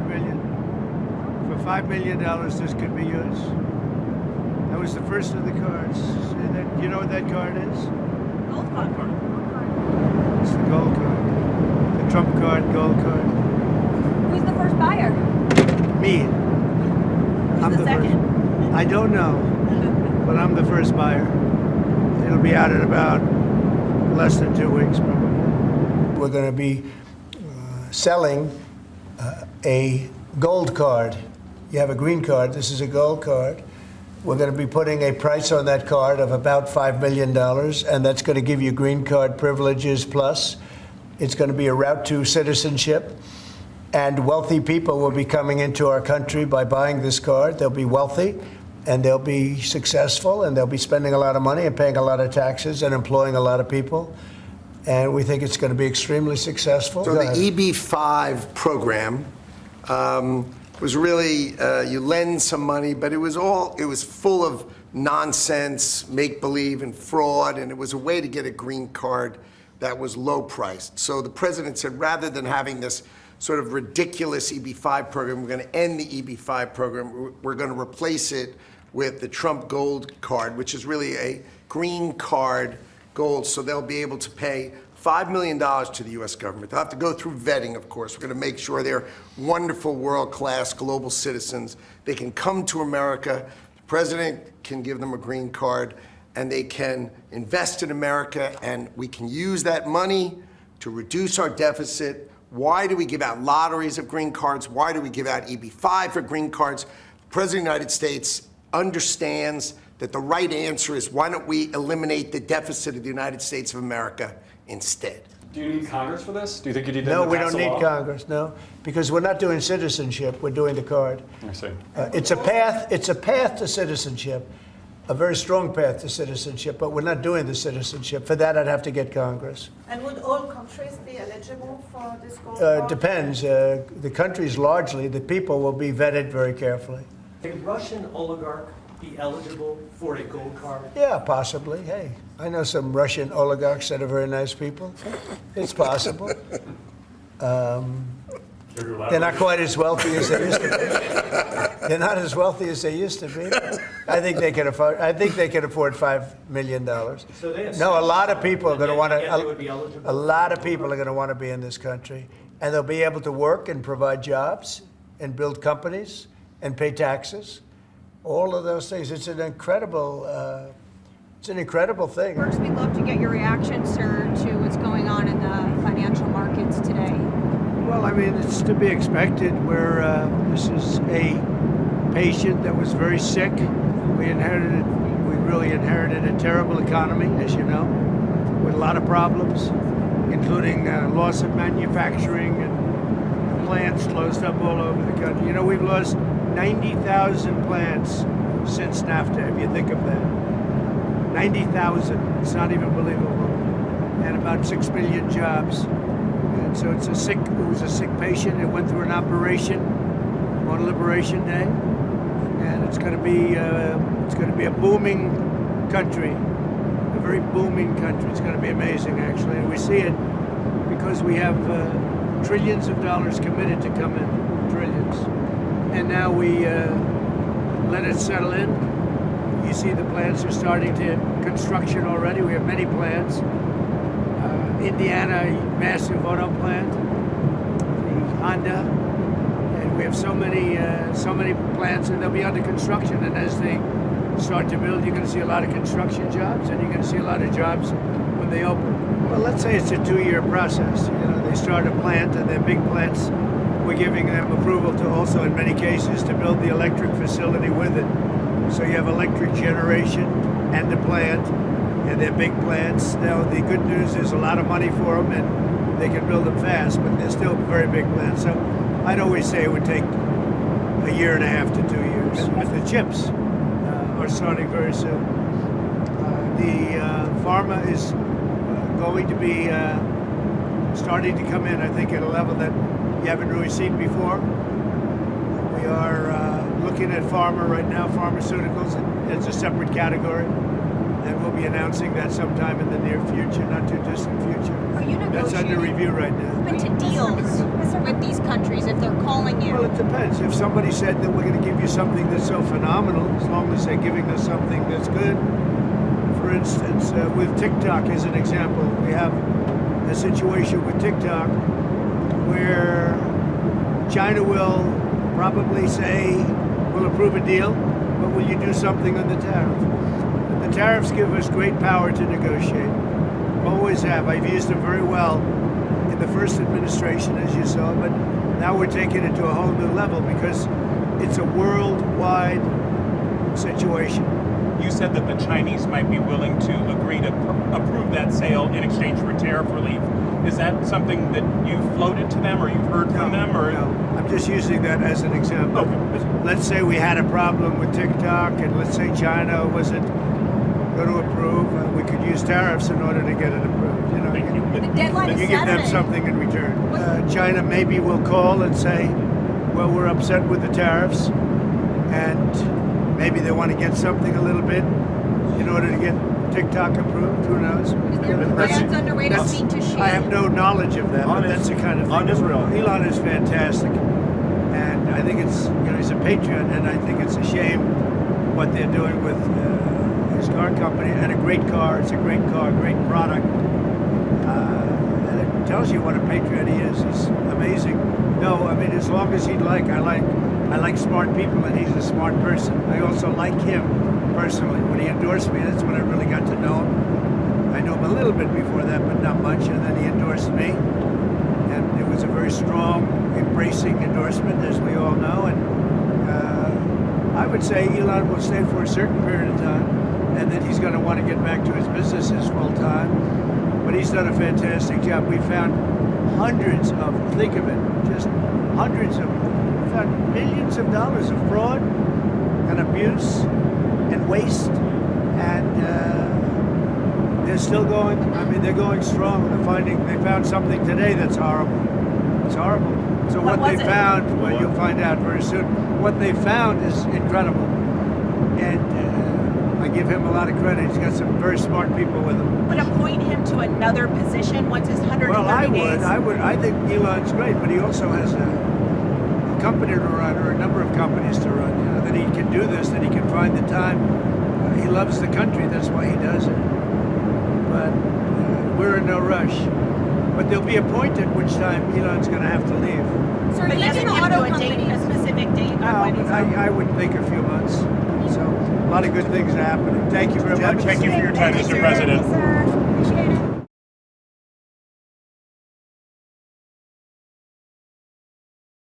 $5 million. For $5 million, this could be yours. That was the first of the cards. You know what that card is? Gold card. It's the gold card. The Trump card, gold card. Who's the first buyer? Me. Who's the second? First. I don't know, but I'm the first buyer. It'll be out in about less than 2 weeks, probably. We're going to be selling a gold card. You have a green card. This is a gold card. We're going to be putting a price on that card of about $5 million, and that's going to give you green card privileges plus. It's going to be a route to citizenship, and wealthy people will be coming into our country by buying this card. They'll be wealthy, and they'll be successful, and they'll be spending a lot of money and paying a lot of taxes and employing a lot of people. And we think it's going to be extremely successful. So the EB-5 program was really, you lend some money, but it was full of nonsense, make-believe, and fraud, and it was a way to get a green card that was low-priced. So the president said, rather than having this sort of ridiculous EB-5 program, we're going to end the EB-5 program. We're going to replace it with the Trump Gold Card, which is really a green card gold, so they'll be able to pay $5 million to the U.S. government. They'll have to go through vetting, of course. We're going to make sure they're wonderful, world-class global citizens. They can come to America. The president can give them a green card, and they can invest in America, and we can use that money to reduce our deficit. Why do we give out lotteries of green cards? Why do we give out EB-5 for green cards? The president of the United States understands that the right answer is, why don't we eliminate the deficit of the United States of America instead? Do you need Congress for this? Do you think you need to No, we pass don't a need law? Congress, no, because we're not doing citizenship, we're doing the card. I see. It's a path to citizenship, a very strong path to citizenship, but we're not doing the citizenship. For that, I'd have to get Congress. And would all countries be eligible for this gold card? Depends. The countries largely, the people will be vetted very carefully. A Russian oligarch be eligible for a gold card? Yeah, possibly. Hey, I know some Russian oligarchs that are very nice people. It's possible. They're not quite as wealthy as they used to be. They're not as wealthy as they used to be. I think they can afford. I think they can afford $5 million. So they have No, a lot of people are going to want they would be eligible. to. A lot of people are going to want to be in this country, and they'll be able to work and provide jobs and build companies and pay taxes. All of those things. It's an incredible thing. First, we'd love to get your reaction, sir, to what's going on in the financial markets today. Well, I mean, it's to be expected. This is a patient that was very sick. We really inherited a terrible economy, as you know, with a lot of problems, including loss of manufacturing and plants closed up all over the country. You know, we've lost 90,000 plants since NAFTA, if you think of that. 90,000. It's not even believable. And about 6 million jobs. And so it was a sick patient. It went through an operation on Liberation Day. And it's going to be a booming country, a very booming country. It's going to be amazing, actually. And we see it because we have trillions of dollars committed to come in, trillions. And now we let it settle in. You see the plants are starting to construction already. We have many plants. Indiana, massive auto plant, the Honda, and we have so many plants, and they'll be under construction. And as they start to build, you're going to see a lot of construction jobs, and you're going to see a lot of jobs when they open. Well, let's say it's a 2-year process. You know, they start a plant, and they're big plants. We're giving them approval to also, in many cases, to build the electric facility with it. So you have electric generation and the plant, and they're big plants. Now, the good news is a lot of money for them, and they can build them fast, but they're still very big plants. So I'd always say it would take a year and a half to 2 years. But the chips are starting very soon. The pharma is going to be starting to come in, I think, at a level that you haven't really seen before. We are looking at pharma right now, pharmaceuticals, as a separate category. and we'll be announcing that sometime in the near future, not too distant future. Are you That's under negotiating review right now. into deals with these countries if they're calling you? Well, it depends. If somebody said that we're going to give you something that's so phenomenal, as long as they're giving us something that's good. For instance, with TikTok as an example, we have a situation with TikTok where China will probably say, we'll approve a deal, but will you do something on the tariff? The tariffs give us great power to negotiate. Always have. I've used them very well in the first administration, as you saw, but now we're taking it to a whole new level because it's a worldwide situation. You said that the Chinese might be willing to agree to approve that sale in exchange for tariff relief. Is that something that you've floated to them or you've heard from them? Or No, I'm just using that as an example. Okay. Let's say we had a problem with TikTok, and let's say China wasn't going to approve. We could use tariffs in order to get it approved. You know, Thank you. The deadline is you give them Saturday. something in return. China maybe will call and say, well, we're upset with the tariffs, and maybe they want to get something a little bit in order to get TikTok approved. Who knows? Is there plans underway to speak to Xi? I have no knowledge of that, but that's the kind of thing. on Israel. Elon is fantastic, and I think it's, you know, he's a patriot, and I think it's a shame what they're doing with his car company. And a great car. It's a great car, great product, and it tells you what a patriot he is. He's amazing. No, I mean, as long as he'd like, I like smart people, and he's a smart person. I also like him personally. When he endorsed me, that's when I really got to know him. I knew him a little bit before that, but not much, and then he endorsed me. And it was a very strong, embracing endorsement, as we all know. And I would say Elon will stay for a certain period of time, and then he's going to want to get back to his businesses full time. But he's done a fantastic job. We found hundreds of, think of it, just hundreds of, we found millions of dollars of fraud and abuse and waste, and they're still going. I mean, they're going strong. They found something today that's horrible. It's horrible. So what they found, well, you'll find out very soon. What they found is incredible, and I give him a lot of credit. He's got some very smart people with him. Would appoint him to another position once his 130 Well, I days? would. I think Elon's great, but he also has a company to run, or a number of companies to run. You know, that he can do this, that he can find the time. He loves the country. That's why he does it. But we're in no rush. But there'll be a point at which time Elon's going to have to leave. Sir, But he's doesn't an give auto you a date, company. a specific date No, on when but he's I would think a few months. So a lot of good things are happening. Thank you very much. Thank you for your time, Thank you, Mr. sir. President. Sir, appreciate it.